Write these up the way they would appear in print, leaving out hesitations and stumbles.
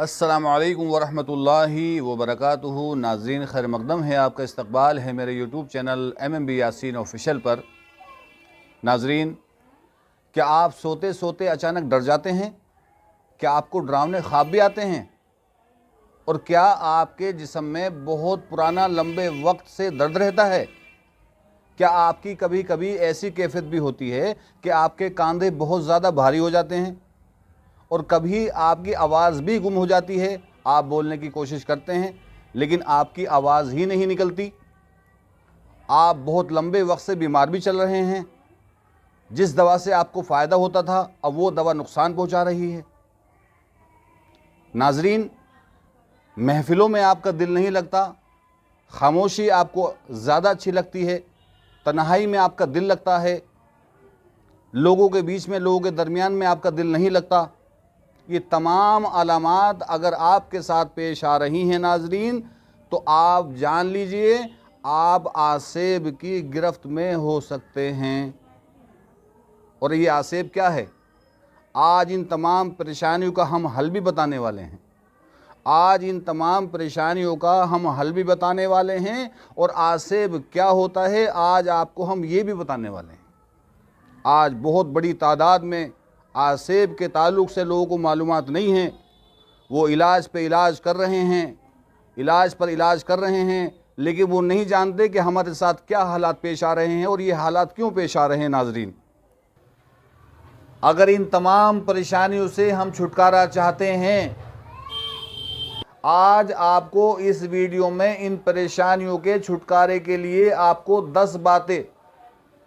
अस्सलामु अलैकुम वरहमतुल्लाहि वबरकातुहू। नाज़रीन, खैर मक़दम है, आपका इस्तक़बाल है मेरे YouTube channel MMB Yasin official पर। नाज़रीन, क्या आप सोते सोते अचानक डर जाते हैं? क्या आपको डरावने ख्वाब भी आते हैं? और क्या आपके जिस्म में बहुत पुराना लंबे वक्त से दर्द रहता है? क्या आपकी कभी कभी ऐसी कैफियत भी होती है कि आपके कंधे बहुत ज़्यादा भारी हो जाते हैं और कभी आपकी आवाज़ भी गुम हो जाती है? आप बोलने की कोशिश करते हैं लेकिन आपकी आवाज़ ही नहीं निकलती। आप बहुत लंबे वक्त से बीमार भी चल रहे हैं। जिस दवा से आपको फ़ायदा होता था अब वो दवा नुकसान पहुंचा रही है। नाजरीन, महफिलों में आपका दिल नहीं लगता, खामोशी आपको ज़्यादा अच्छी लगती है, तन्हाई में आपका दिल लगता है, लोगों के बीच में, लोगों के दरमियान में आपका दिल नहीं लगता। ये तमाम अलामात अगर आपके साथ पेश आ रही हैं नाजरीन, तो आप जान लीजिए आप आसेब की गिरफ्त में हो सकते हैं। और ये आसेब क्या है? आज इन तमाम परेशानियों का हम हल भी बताने वाले हैं। आज इन तमाम परेशानियों का हम हल भी बताने वाले हैं और आसेब क्या होता है आज आपको हम ये भी बताने वाले हैं। आज बहुत बड़ी तादाद में आसेब के ताल्लुक़ से लोगों को मालूमात नहीं है। वो इलाज पे इलाज कर रहे हैं, इलाज पर इलाज कर रहे हैं, लेकिन वो नहीं जानते कि हमारे साथ क्या हालात पेश आ रहे हैं और ये हालात क्यों पेश आ रहे हैं। नाजरीन, अगर इन तमाम परेशानियों से हम छुटकारा चाहते हैं, आज आपको इस वीडियो में इन परेशानियों के छुटकारे के लिए आपको 10 बातें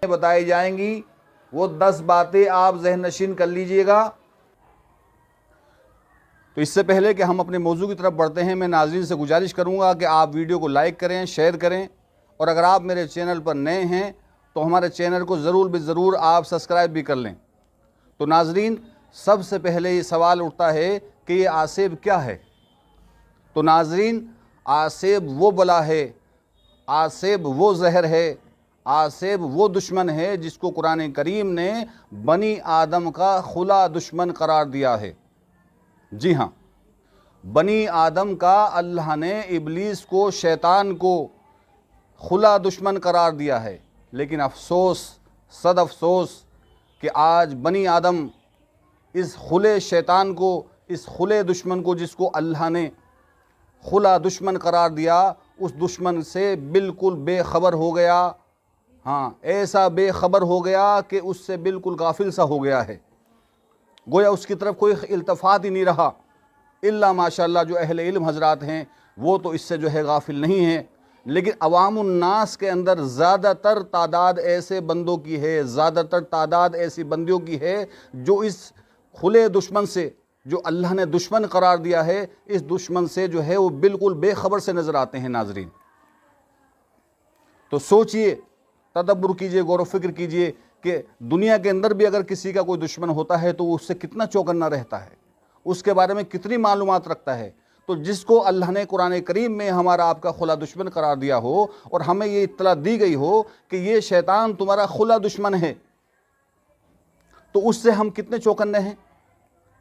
बताई जाएंगी। वो 10 बातें आप ज़हन नशीन कर लीजिएगा। तो इससे पहले कि हम अपने मौजू की तरफ बढ़ते हैं, मैं नाज़रीन से गुजारिश करूंगा कि आप वीडियो को लाइक करें, शेयर करें और अगर आप मेरे चैनल पर नए हैं तो हमारे चैनल को ज़रूर ज़रूर आप सब्सक्राइब भी कर लें। तो नाज़रीन, सबसे पहले ये सवाल उठता है कि ये आसेब क्या है। तो नाज़रीन, आसेब वो बला है, आसेब वो जहर है, आसेब वो दुश्मन है जिसको कुरान करीम ने बनी आदम का खुला दुश्मन करार दिया है। जी हाँ, बनी आदम का अल्लाह ने इब्लीस को, शैतान को खुला दुश्मन करार दिया है। लेकिन अफसोस, सद अफसोस कि आज बनी आदम इस खुले शैतान को, इस खुले दुश्मन को जिसको अल्लाह ने खुला दुश्मन करार दिया, उस दुश्मन से बिल्कुल बेखबर हो गया। हाँ, ऐसा बेखबर हो गया कि उससे बिल्कुल गाफिल सा हो गया है। गोया उसकी तरफ कोई इल्तफात ही नहीं रहा। इल्ला माशाअल्लाह जो अहले इल्म हजरात हैं वो तो इससे जो है गाफिल नहीं हैं, लेकिन अवामुन्नास के अंदर ज़्यादातर तादाद ऐसे बंदों की है, ज़्यादातर तादाद ऐसी बंदियों की है जो इस खुले दुश्मन से, जो अल्लाह ने दुश्मन करार दिया है, इस दुश्मन से जो है वो बिल्कुल बेखबर से नज़र आते हैं। नाजरीन, तो सोचिए, तदब्बर कीजिए, गौर व फिक्र कीजिए कि दुनिया के अंदर भी अगर किसी का कोई दुश्मन होता है तो उससे कितना चौकन्ना रहता है, उसके बारे में कितनी मालूमात रखता है। तो जिसको अल्लाह ने कुरान करीम में हमारा आपका खुला दुश्मन करार दिया हो और हमें ये इत्तला दी गई हो कि ये शैतान तुम्हारा खुला दुश्मन है, तो उससे हम कितने चौकन्ने हैं,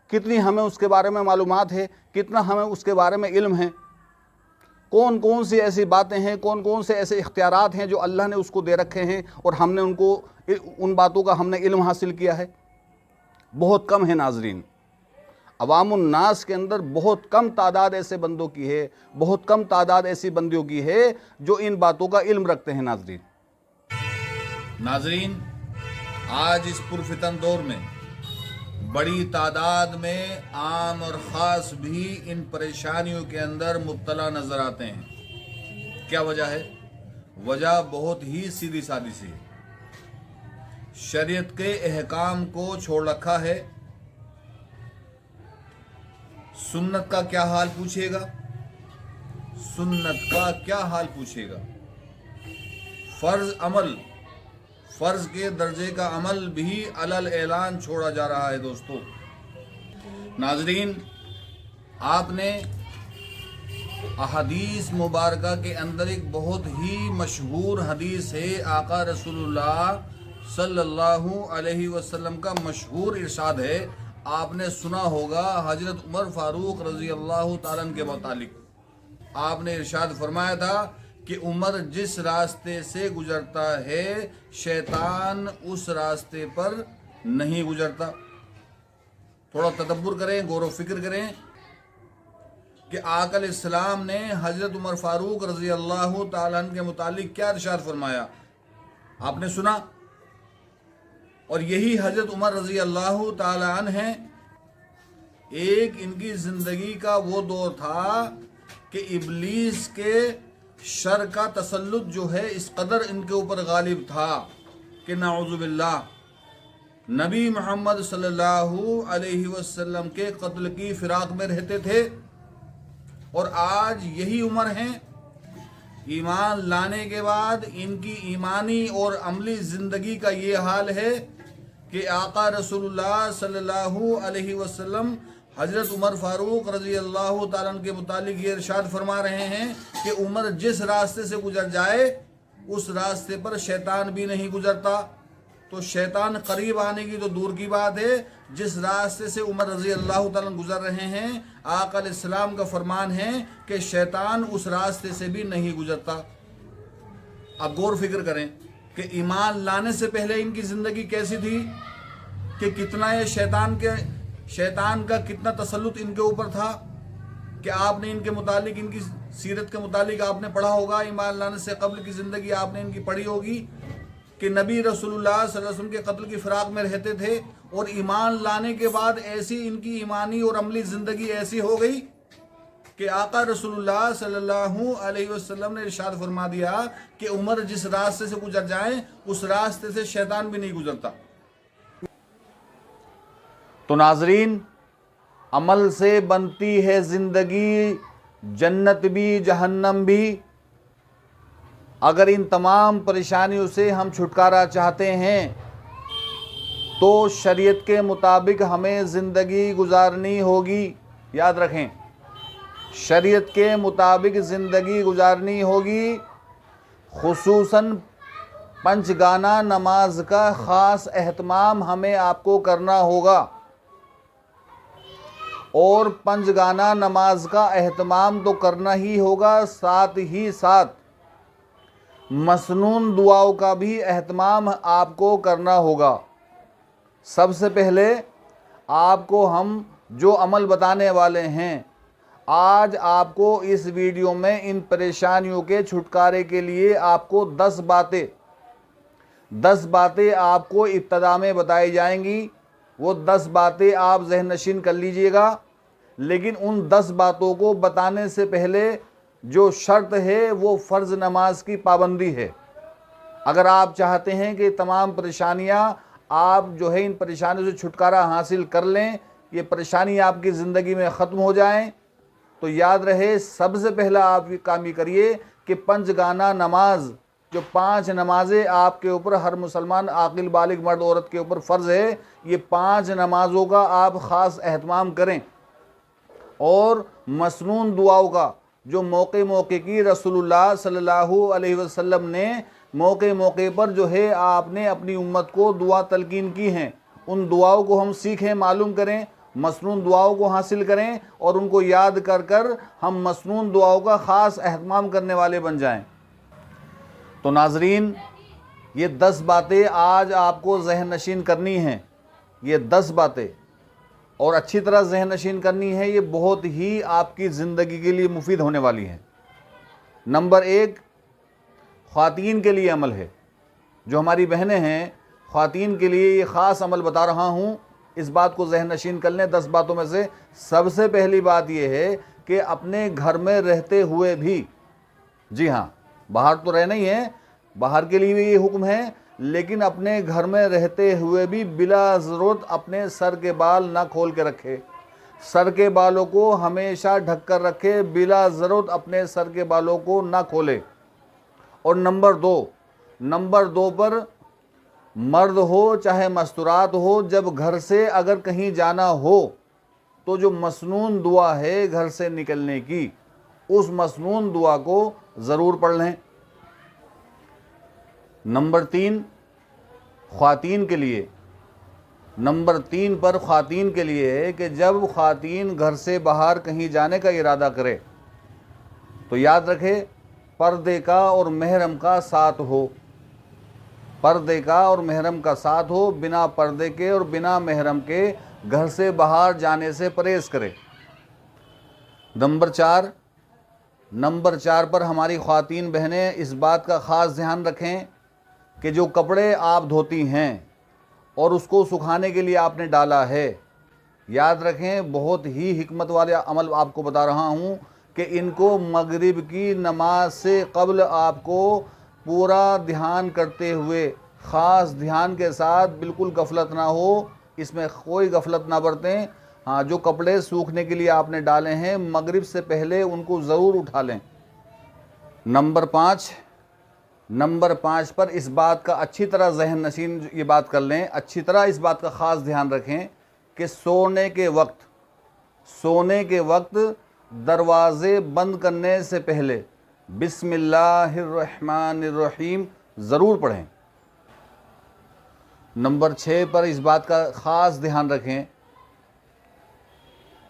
कितनी हमें उसके बारे में मालूमात है, कितना हमें उसके बारे में इल्म है, कौन कौन सी ऐसी बातें हैं, कौन कौन से ऐसे इख्तियारात हैं जो अल्लाह ने उसको दे रखे हैं और हमने उनको, उन बातों का हमने इल्म हासिल किया है। बहुत कम है नाजरीन। अवामुन्नास के अंदर बहुत कम तादाद ऐसे बंदों की है, बहुत कम तादाद ऐसी बंदियों की है जो इन बातों का इल्म रखते हैं। नाजरीन, आज इस पुरफितन दौर में बड़ी तादाद में आम और ख़ास भी इन परेशानियों के अंदर मुब्तला नज़र आते हैं। क्या वजह है? वजह बहुत ही सीधी सादी सी है। शरीयत के अहकाम को छोड़ रखा है। सुन्नत का क्या हाल पूछेगा, सुन्नत का क्या हाल पूछेगा। फ़र्ज अमल, फ़र्ज के दर्जे का अमल भी अलल ऐलान छोड़ा जा रहा है। दोस्तों नाजरीन, आपने अहदीस मुबारका के अंदर एक बहुत ही मशहूर हदीस है, आका रसूलुल्लाह सल्लल्लाहु अलैहि वसल्लम का मशहूर इरशाद है, आपने सुना होगा हजरत उमर फारूक रजी अल्लाह ताला के मुतालिक आपने इरशाद फरमाया था कि उमर जिस रास्ते से गुजरता है शैतान उस रास्ते पर नहीं गुजरता। थोड़ा तदब्बुर करें, गौर व फिक्र करें कि आका इस्लाम ने हजरत उमर फारूक रजी अल्लाह ताला के मुतालिक क्या इरशाद फरमाया, आपने सुना। और यही हजरत उमर रजी अल्लाह ताला हैं। एक इनकी ज़िंदगी का वो दौर था कि इब्लीस के शर का तसल्लुत जो है इस कदर इनके ऊपर गालिब था कि नाउज़ुबिल्लाह नबी मोहम्मद सल्लल्लाहु अलैहि वसल्लम के कत्ल की फिराक में रहते थे। और आज यही उम्र है, ईमान लाने के बाद इनकी ईमानी और अमली ज़िंदगी का ये हाल है कि आका रसूलुल्लाह सल्लल्लाहु अलैहि वसल्लम हजरत उमर फारूक रजी अल्लाह ताला के मुतालिक ये इरशाद फरमा रहे हैं कि उमर जिस रास्ते से गुजर जाए उस रास्ते पर शैतान भी नहीं गुजरता। तो शैतान करीब आने की तो दूर की बात है, जिस रास्ते से उमर रजी अल्लाह ताला गुजर रहे हैं आका अलैहिस्सलाम का फरमान है कि शैतान उस रास्ते से भी नहीं गुजरता। अब गौर फिक्र करें कि ईमान लाने से पहले इनकी ज़िंदगी कैसी थी, कि कितना ये शैतान का कितना तसल्लुत इनके ऊपर था। कि आपने इनके मुतालिक, इनकी सीरत के मुतालिक आपने पढ़ा होगा, ईमान लाने से कब्ल की ज़िंदगी आपने इनकी पढ़ी होगी कि नबी रसूलुल्लाह सल्लल्लाहु अलैहि वसल्लम के कत्ल की फिराक में रहते थे। और ईमान लाने के बाद ऐसी इनकी ईमानी और अमली ज़िंदगी ऐसी हो गई कि आका रसूलुल्लाह सल्लल्लाहु अलैहि वसल्लम ने इरशाद फरमा दिया कि उमर जिस रास्ते से गुजर जाएं उस रास्ते से शैतान भी नहीं गुजरता। तो नाजरीन, अमल से बनती है ज़िंदगी, जन्नत भी जहन्नम भी। अगर इन तमाम परेशानियों से हम छुटकारा चाहते हैं तो शरीयत के मुताबिक हमें ज़िंदगी गुजारनी होगी। याद रखें, शरीयत के मुताबिक ज़िंदगी गुजारनी होगी। खुसूसन पंचगाना नमाज का ख़ास एहतमाम हमें आपको करना होगा। और पंचगाना नमाज का एहतमाम तो करना ही होगा, साथ ही साथ मसनून दुआओं का भी एहतमाम आपको करना होगा। सबसे पहले आपको हम जो अमल बताने वाले हैं, आज आपको इस वीडियो में इन परेशानियों के छुटकारे के लिए आपको 10 बातें आपको इब्तिदा में बताई जाएंगी। वो 10 बातें आप ज़हन नशीन कर लीजिएगा। लेकिन उन 10 बातों को बताने से पहले जो शर्त है वो फ़र्ज़ नमाज की पाबंदी है। अगर आप चाहते हैं कि तमाम परेशानियां आप जो है इन परेशानियों से छुटकारा हासिल कर लें, ये परेशानी आपकी ज़िंदगी में ख़त्म हो जाएं, तो याद रहे सबसे पहला आप ये काम करिए कि पंचगाना नमाज, जो 5 नमाजें आपके ऊपर हर मुसलमान आकिल बालिग मर्द औरत के ऊपर फ़र्ज़ है, ये 5 नमाज़ों का आप ख़ास एहतमाम करें। और मसनून दुआओं का जो मौके की रसूलुल्लाह सल्लल्लाहु अलैहि वसल्लम ने मौके पर जो है आपने अपनी उम्मत को दुआ तलकीन की हैं, उन दुआओं को हम सीखें, मालूम करें, मसनून दुआओं को हासिल करें और उनको याद कर हम मसनून दुआओं का ख़ास एहतमाम करने वाले बन जाएं। तो नाजरीन, ये 10 बातें आज आपको ज़हन नशीन करनी हैं। ये 10 बातें और अच्छी तरह ज़हन नशीन करनी है, ये बहुत ही आपकी ज़िंदगी के लिए मुफीद होने वाली है। नंबर 1 ख़वातीन के लिए अमल है। जो हमारी बहनें हैं, ख़वातीन के लिए ये ख़ास अमल बता रहा हूँ, इस बात को ज़हन नशीन कर लें। 10 बातों में से सबसे पहली बात ये है कि अपने घर में रहते हुए भी, जी हाँ, बाहर तो रहना ही है, बाहर के लिए भी ये हुक्म है, लेकिन अपने घर में रहते हुए भी बिला ज़रूरत अपने सर के बाल ना खोल के रखे। सर के बालों को हमेशा ढक कर रखे, बिला ज़रूरत अपने सर के बालों को ना खोले। और नंबर 2 पर मर्द हो चाहे मस्तूरात हो, जब घर से अगर कहीं जाना हो तो जो मसनून दुआ है घर से निकलने की, उस मसनून दुआ को ज़रूर पढ़ लें। नंबर 3 ख़वातीन के लिए नंबर 3 पर ख़वातीन के लिए है कि जब ख़वातीन घर से बाहर कहीं जाने का इरादा करे तो याद रखे पर्दे का और महरम का साथ हो, पर्दे का और महरम का साथ हो। बिना पर्दे के और बिना महरम के घर से बाहर जाने से परहेज़ करे। नंबर 4 पर हमारी ख़वातीन बहनें इस बात का ख़ास ध्यान रखें कि जो कपड़े आप धोती हैं और उसको सुखाने के लिए आपने डाला है, याद रखें बहुत ही हिकमत वाले अमल आपको बता रहा हूँ कि इनको मगरिब की नमाज से क़ब्ल आपको पूरा ध्यान करते हुए, ख़ास ध्यान के साथ, बिल्कुल गफलत ना हो, इसमें कोई गफलत ना बरतें। हाँ, जो कपड़े सूखने के लिए आपने डाले हैं मगरिब से पहले उनको ज़रूर उठा लें। नंबर 5 पर इस बात का अच्छी तरह जहन नशीन ये बात कर लें, अच्छी तरह इस बात का ख़ास ध्यान रखें कि सोने के वक्त दरवाज़े बंद करने से पहले बिस्मिल्लाहिर्रहमानिर्रहीम ज़रूर पढ़ें। नंबर 6 पर इस बात का ख़ास ध्यान रखें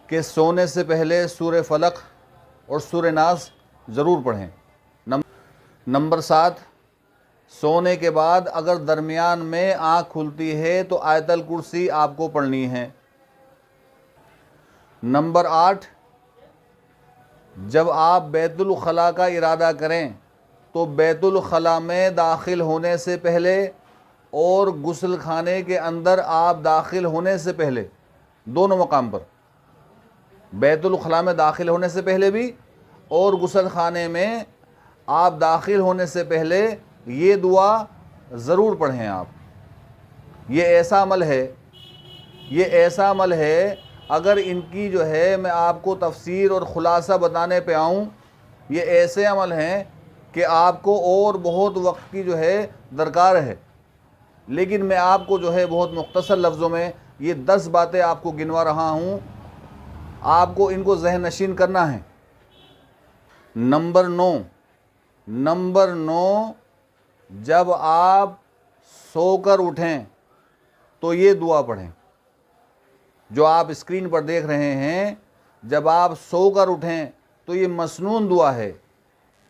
कि सोने से पहले सूरह फलक और सूरह नास ज़रूर पढ़ें। नंबर 7, सोने के बाद अगर दरमियान में आँख खुलती है तो आयतल कुर्सी आपको पढ़नी है। नंबर 8, जब आप बैतुल खला का इरादा करें तो बैतुल खला में दाखिल होने से पहले और गुस्ल खाने के अंदर आप दाखिल होने से पहले, दोनों मकाम पर, बैतुल खला में दाखिल होने से पहले भी और गुस्ल खाने में आप दाखिल होने से पहले ये दुआ ज़रूर पढ़ें आप। ये ऐसा अमल है, अगर इनकी जो है मैं आपको तफसीर और ख़ुलासा बताने पे आऊँ, ये ऐसे अमल हैं कि आपको और बहुत वक्त की जो है दरकार है, लेकिन मैं आपको जो है बहुत मुख्तसर लफ्ज़ों में ये 10 बातें आपको गिनवा रहा हूँ, आपको इनको जहन नशीन करना है। नंबर 9, जब आप सोकर उठें तो ये दुआ पढ़ें जो आप स्क्रीन पर देख रहे हैं। जब आप सोकर उठें तो ये मसनून दुआ है।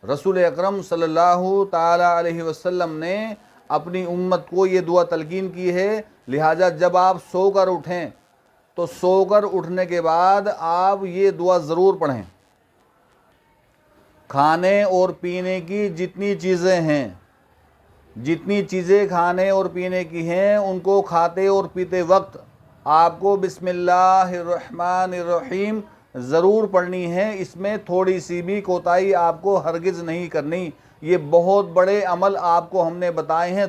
रसूल अकरम सल्लल्लाहु ताला अलैहि वसल्लम ने अपनी उम्मत को ये दुआ तलकीन की है, लिहाजा जब आप सोकर उठें तो सोकर उठने के बाद आप ये दुआ ज़रूर पढ़ें। खाने और पीने की जितनी चीज़ें खाने और पीने की हैं, उनको खाते और पीते वक्त आपको बिस्मिल्लाहिर्रहमानिर्रहीम ज़रूर पढ़नी है। इसमें थोड़ी सी भी कोताही आपको हरगिज़ नहीं करनी। ये बहुत बड़े अमल आपको हमने बताए हैं,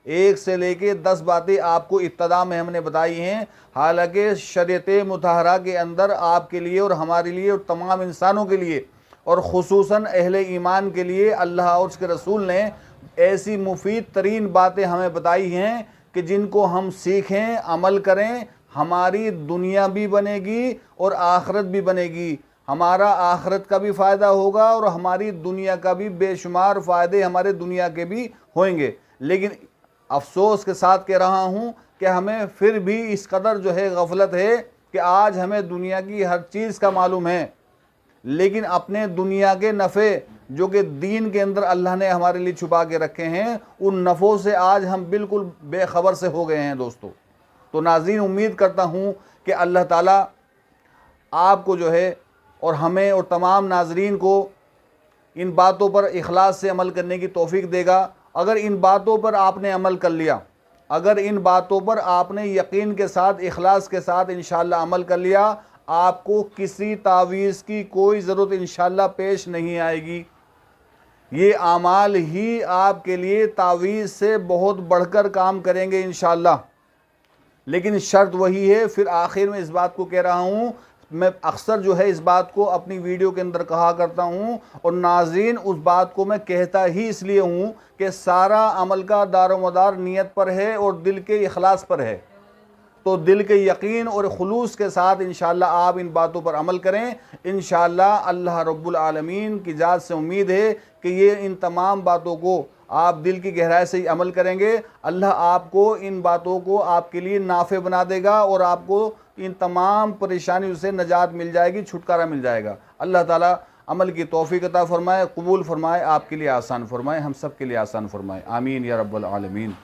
1 से लेके 10 बातें आपको इब्तदा में हमने बताई हैं। हालांकि शरीयत मुतहरा के अंदर आपके लिए और हमारे लिए और तमाम इंसानों के लिए और ख़ुसूसन अहले ईमान के लिए अल्लाह और उसके रसूल ने ऐसी मुफीद तरीन बातें हमें बताई हैं कि जिनको हम सीखें, अमल करें, हमारी दुनिया भी बनेगी और आखिरत भी बनेगी। हमारा आखिरत का भी फ़ायदा होगा और हमारी दुनिया का भी बेशुमार फ़ायदे हमारे दुनिया के भी होंगे। लेकिन अफसोस के साथ कह रहा हूँ कि हमें फिर भी इस कदर जो है गफलत है कि आज हमें दुनिया की हर चीज़ का मालूम है, लेकिन अपने दुनिया के नफ़े जो कि दीन के अंदर अल्लाह ने हमारे लिए छुपा के रखे हैं, उन नफ़ों से आज हम बिल्कुल बेखबर से हो गए हैं दोस्तों। तो नाज़रीन, उम्मीद करता हूँ कि अल्लाह ताला आपको जो है और हमें और तमाम नाज़रीन को इन बातों पर इखलास से अमल करने की तौफीक देगा। अगर इन बातों पर आपने अमल कर लिया, अगर इन बातों पर आपने यकीन के साथ, इखलास के साथ इंशाअल्लाह अमल कर लिया, आपको किसी तावीज़ की कोई ज़रूरत इंशाअल्लाह पेश नहीं आएगी। ये आमाल ही आपके लिए तावीज़ से बहुत बढ़कर काम करेंगे इंशाअल्लाह। लेकिन शर्त वही है, फिर आखिर में इस बात को कह रहा हूँ, मैं अक्सर जो है इस बात को अपनी वीडियो के अंदर कहा करता हूँ और नाज़रीन उस बात को मैं कहता ही इसलिए हूँ कि सारा अमल का दारोमदार नीयत पर है और दिल के इखलास पर है। तो दिल के यकीन और खुलूस के साथ इंशाअल्लाह आप इन बातों पर अमल करें। इंशाअल्लाह अल्लाह रब्बुल आलमीन की ज़ात से उम्मीद है कि ये इन तमाम बातों को आप दिल की गहराई से ही अमल करेंगे, अल्लाह आपको इन बातों को आपके लिए नाफे बना देगा और आपको इन तमाम परेशानियों से निजात मिल जाएगी, छुटकारा मिल जाएगा। अल्लाह ताला अमल की तौफीक अता फरमाए, कबूल फरमाए, आपके लिए आसान फरमाए, हम सब के लिए आसान फरमाए। आमीन या रब्बल आलमीन।